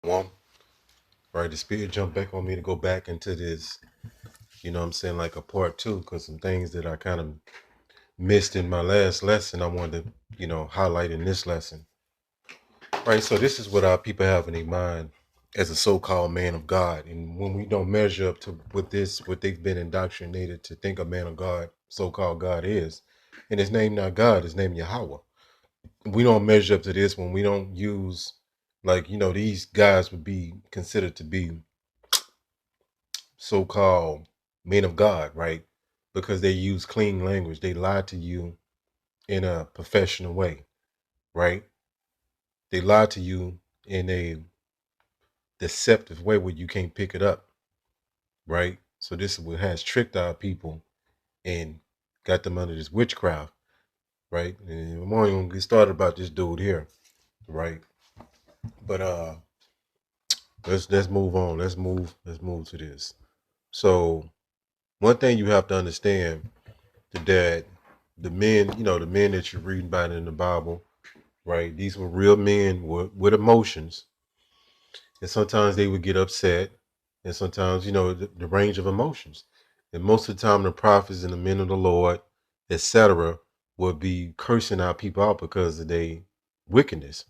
One, right? The spirit jumped back on me to go back into this, you know what I'm saying, like a part two, because some things that I kind of missed in my last lesson, I wanted to, highlight in this lesson. Right. So this is what our people have in their mind as a so-called man of God. And when we don't measure up to what they've been indoctrinated to think a man of God, so-called God is, and his name not God, his name Yahweh. We don't measure up to this when we don't use, like, these guys would be considered to be so-called men of God, right? Because they use clean language. They lie to you in a professional way, right? They lie to you in a deceptive way where you can't pick it up, right? So this is what has tricked our people and got them under this witchcraft, right? And I'm only gonna get started about this dude here, right? But let's move on. Let's move to this. So one thing you have to understand that the men that you're reading about in the Bible, right? These were real men with emotions, and sometimes they would get upset, and sometimes the range of emotions. And most of the time, the prophets and the men of the Lord, etc., would be cursing our people out because of their wickedness.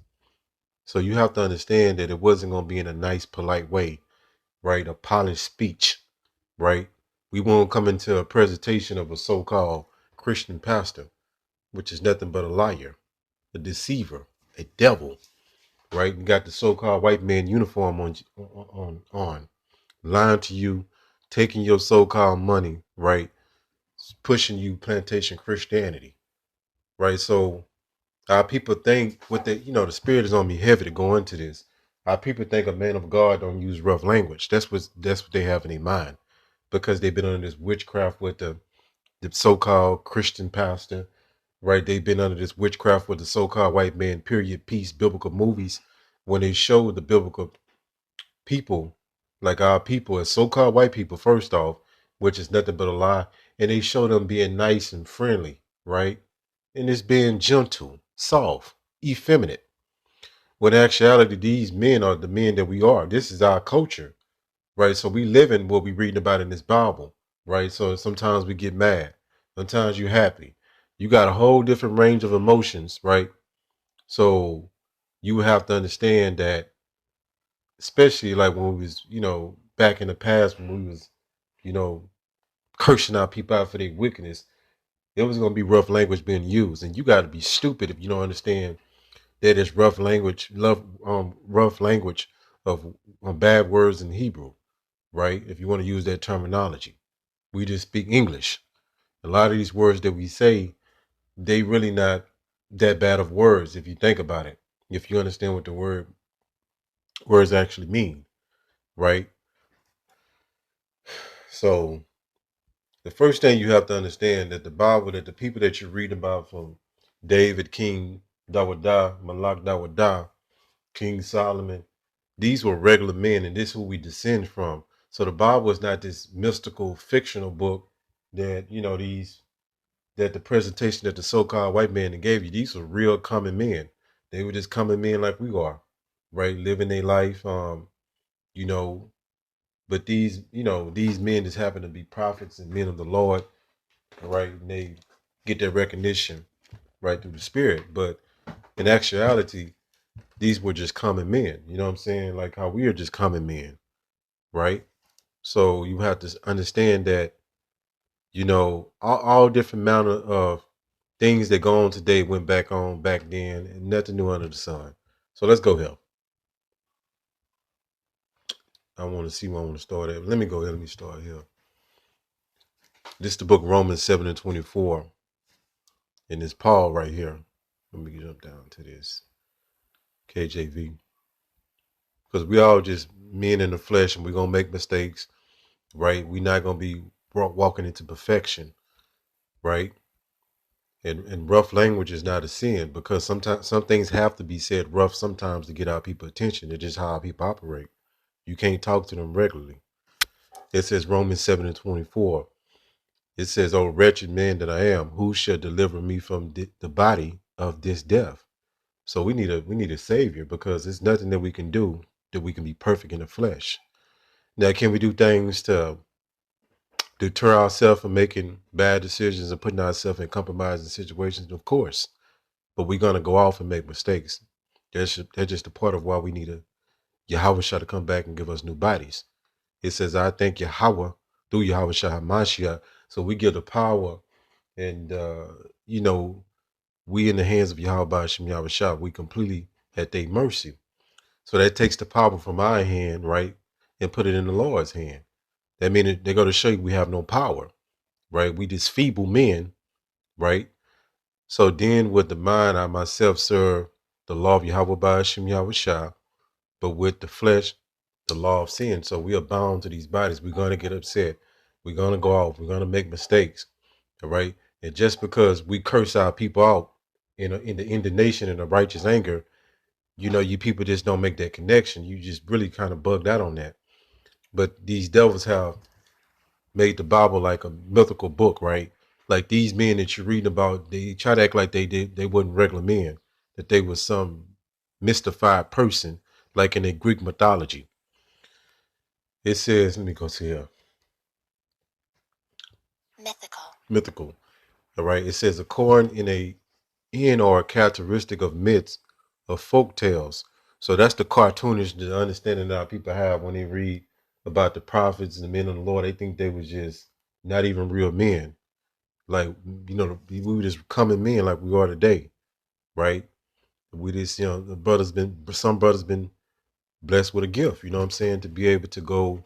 So you have to understand that it wasn't going to be in a nice, polite way, right? A polished speech, right? We won't come into a presentation of a so-called Christian pastor, which is nothing but a liar, a deceiver, a devil, right? You got the so-called white man uniform on, lying to you, taking your so-called money, right? Pushing you plantation Christianity, right? So our people think the spirit is on me heavy to go into this. Our people think a man of God don't use rough language. That's what they have in their mind because they've been under this witchcraft with the so-called Christian pastor, right? They've been under this witchcraft with the so-called white man, period, piece, biblical movies. When they show the biblical people, like our people as so-called white people, first off, which is nothing but a lie, and they show them being nice and friendly, right? And it's being gentle, soft, effeminate. When in actuality, these men are the men that we are. This is our culture, right? So we live in what we reading about in this Bible, right? So sometimes we get mad, sometimes you're happy. You got a whole different range of emotions, right? So you have to understand that, especially like when we was, back in the past when we was, you know, cursing our people out for their wickedness, there was gonna be rough language being used, and you got to be stupid if you don't understand that it's rough language of bad words in Hebrew, right? If you want to use that terminology, we just speak English. A lot of these words that we say, they really not that bad of words if you think about it. If you understand what the words actually mean, right? So the first thing you have to understand that the Bible, that the people that you're reading about from David, King Dawadah, Malak Dawadah, King Solomon, these were regular men, and this is who we descend from. So the Bible is not this mystical, fictional book that that the presentation that the so-called white man gave you. These were real common men. They were just common men like we are, right? Living their life, you know. But these men just happen to be prophets and men of the Lord, right? And they get their recognition right through the Spirit. But in actuality, these were just common men. You know what I'm saying? Like how we are just common men, right? So you have to understand that, all different amount of things that go on today went back on back then, and nothing new under the sun. So let's go here. I want to see where I want to start at. Let me go here. Let me start here. This is the book Romans 7:24, and it's Paul right here. Let me jump down to this KJV, because we all just men in the flesh, and we're gonna make mistakes, right? We're not gonna be walking into perfection, right? And rough language is not a sin because sometimes some things have to be said rough sometimes to get our people attention. It's just how our people operate. You can't talk to them regularly. It says Romans 7:24. It says, "Oh wretched man that I am, who shall deliver me from the body of this death?" So we need a savior because there's nothing that we can do that we can be perfect in the flesh. Now, can we do things to deter ourselves from making bad decisions and putting ourselves in compromising situations? Of course, but we're gonna go off and make mistakes. That's just a part of why we need a Yahweh Shah to come back and give us new bodies. It says, I thank Yahweh through Yahweh Shah HaMashiach. So we give the power and, you know, we in the hands of Yahweh Ba'ashem Yahweh Shah. We completely at their mercy. So that takes the power from our hand, right, and put it in the Lord's hand. That means they're going to show you we have no power, right? We just feeble men, right? So then with the mind, I myself serve the law of Yahweh Ba'ashem Yahweh Shah, but with the flesh, the law of sin. So we are bound to these bodies. We're going to get upset. We're going to go off. We're going to make mistakes, all right? And just because we curse our people out in the indignation and a righteous anger, you know, you people just don't make that connection. You just really kind of bugged out on that. But these devils have made the Bible like a mythical book, right? Like these men that you're reading about, they try to act like they wasn't regular men, that they was some mystified person, like in a Greek mythology. It says, let me go to here. Mythical. All right. It says, according in or a characteristic of myths, of folk tales. So that's the cartoonish, the understanding that people have when they read about the prophets and the men of the Lord. They think they was just not even real men. Like, you know, we were just common men like we are today, right? We just, you know, some brothers been blessed with a gift, you know what I'm saying, to be able to go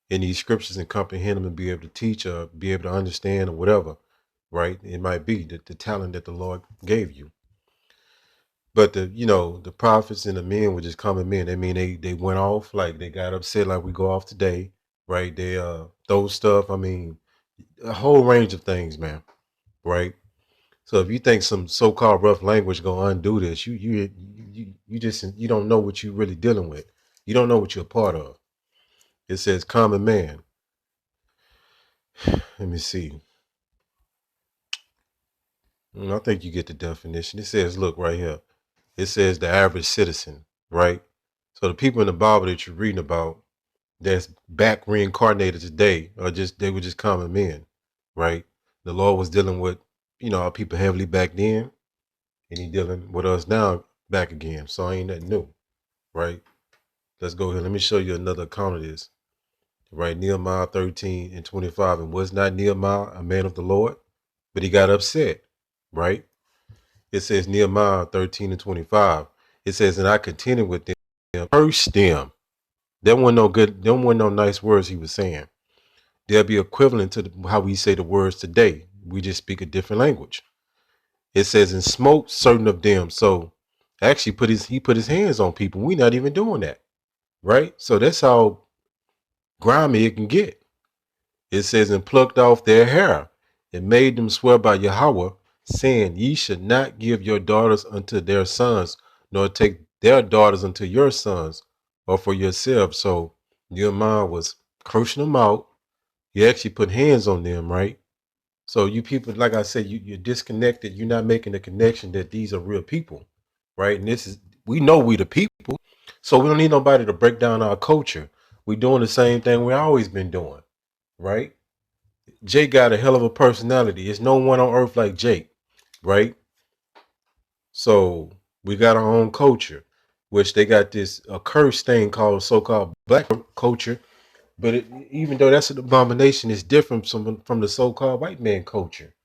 in these scriptures and comprehend them and be able to teach or be able to understand or whatever, right? It might be the talent that the Lord gave you. But the prophets and the men were just common men. I mean, they went off, like they got upset like we go off today, right? They those stuff. I mean, a whole range of things, man, right? So if you think some so-called rough language gonna undo this, you just you don't know what you're really dealing with. You don't know what you're a part of. It says common man. Let me see. I think you get the definition. It says, look right here. It says the average citizen, right? So the people in the Bible that you're reading about that's back reincarnated today they were just common men, right? The Lord was dealing with, our people heavily back then, and he dealing with us now back again. So ain't nothing new, right? Let's go here. Let me show you another account of this. Right, Nehemiah 13:25. And was not Nehemiah a man of the Lord? But he got upset, right? It says Nehemiah 13:25. It says, and I contended with them, cursed them. There wasn't no good, there wasn't no nice words he was saying. They'll be equivalent to how we say the words today. We just speak a different language. It says, and smote certain of them. So actually he put his hands on people. We're not even doing that, right? So that's how grimy it can get. It says, and plucked off their hair and made them swear by Yahweh, saying, ye should not give your daughters unto their sons, nor take their daughters unto your sons, or for yourselves. So Nehemiah was cursing them out. He actually put hands on them, right? So you people, like I said, you're disconnected. You're not making the connection that these are real people, right? And we know we the people, so we don't need nobody to break down our culture. We're doing the same thing we always been doing, right? Jake got a hell of a personality. There's no one on earth like Jake, right? So we got our own culture, which they got this accursed thing called so-called black culture. But even though that's an abomination, it's different from the so-called white man culture.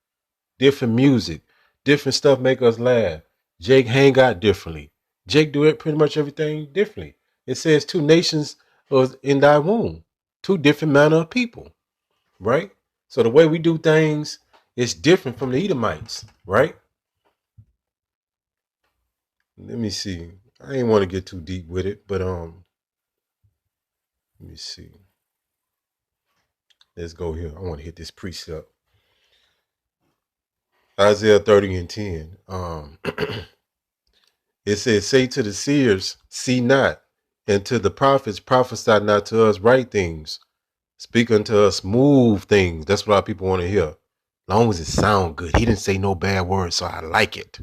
Different music, different stuff make us laugh. Jake hang out differently. Jake do it pretty much everything differently. It says two nations was in thy womb, two different manner of people, right? So the way we do things is different from the Edomites, right? Let me see. I ain't want to get too deep with it, but let me see. Let's go here. I want to hit this precept. Isaiah 30:10. It says, say to the seers, see not, and to the prophets, prophesy not to us right things. Speak unto us smooth things. That's what our people want to hear. Long as it sound good. He didn't say no bad words, so I like it.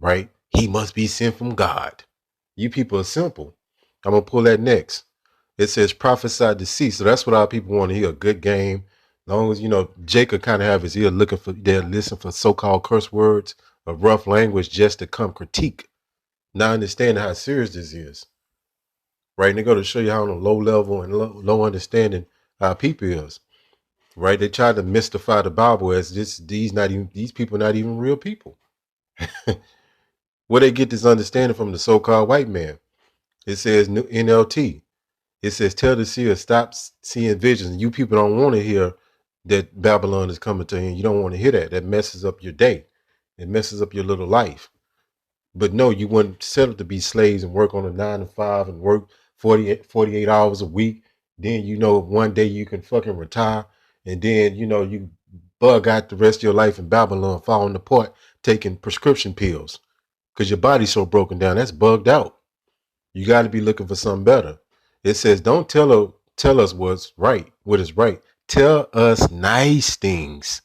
Right? He must be sent from God. You people are simple. I'm gonna pull that next. It says prophesy deceit. So that's what our people want to hear. A good game. As long as Jacob kind of have his ear looking for there, listen for so-called curse words or rough language just to come critique. Now understanding how serious this is. Right? And they go to show you how on a low level and low understanding our people is. Right? They try to mystify the Bible as these people not even real people. Where they get this understanding from the so-called white man. It says NLT. It says, tell the seer, stop seeing visions. You people don't want to hear that Babylon is coming to you. You don't want to hear that. That messes up your day. It messes up your little life. But no, you wouldn't settle to be slaves and work on a 9 to 5 and work 48 hours a week. Then, one day you can fucking retire. And then, you bug out the rest of your life in Babylon, falling apart, taking prescription pills because your body's so broken down. That's bugged out. You got to be looking for something better. It says, don't tell us what's right, what is right. Tell us nice things.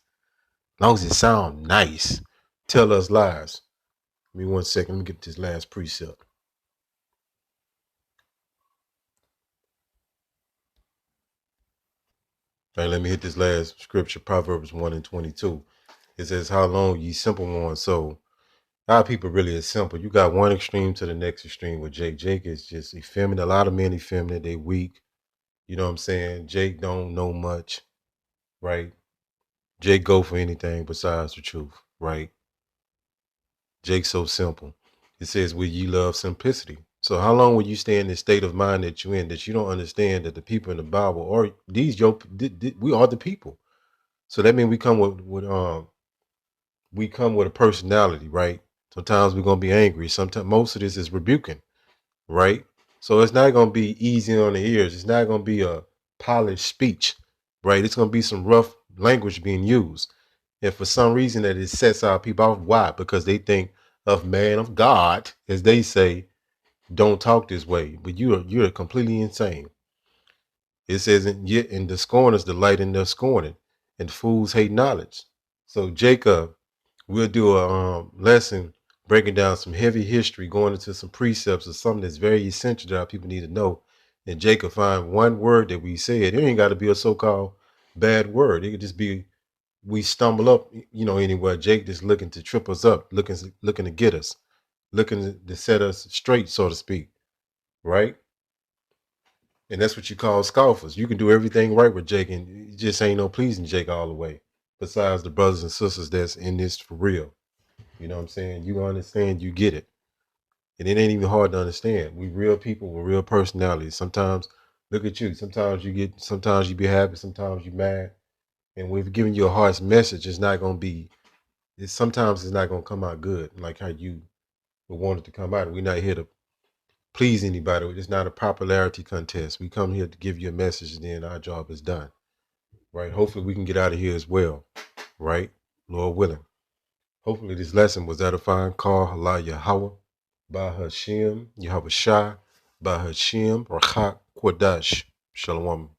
As long as it sounds nice. Tell us lies. Give me 1 second. Let me get this last precept. All right, let me hit this last scripture, Proverbs 1:22. It says, how long ye simple ones? So our people really is simple. You got one extreme to the next extreme with Jake. Jake is just effeminate. A lot of men effeminate. They weak. You know what I'm saying? Jake don't know much, right? Jake go for anything besides the truth, right? Jake's so simple. It says, will ye love simplicity? So how long will you stay in this state of mind that you're in, that you don't understand that the people in the Bible are we are the people. So that means we come with a personality, right? Sometimes we're gonna be angry. Sometimes most of this is rebuking, right? So it's not gonna be easy on the ears. It's not gonna be a polished speech, right? It's gonna be some rough language being used. And for some reason that it sets our people off. Why? Because they think of man of God, as they say, don't talk this way. But you're completely insane. It says, and yet in the scorners delight in their scorning, and fools hate knowledge. So Jacob, we'll do a lesson breaking down some heavy history, going into some precepts or something that's very essential that our people need to know. And Jacob find one word that we said. It ain't got to be a so-called bad word. It could just be we stumble up, anywhere. Jake just looking to trip us up, looking to get us, looking to set us straight, so to speak, right? And that's what you call scoffers. You can do everything right with Jake, and it just ain't no pleasing Jake all the way. Besides the brothers and sisters that's in this for real. You know what I'm saying? You understand, you get it. And it ain't even hard to understand. We real people with real personalities. Sometimes, look at you. Sometimes you be happy, sometimes you mad. And we've given you a harsh message, it's not gonna be sometimes it's not gonna come out good, like how you would want it to come out. We're not here to please anybody. It's not a popularity contest. We come here to give you a message, and then our job is done. Right? Hopefully we can get out of here as well. Right? Lord willing. Hopefully this lesson was edifying. Call Allah Yahweh, by Hashem, Yahweh Shai, by Hashem, Rachak Kwadash. Shalom.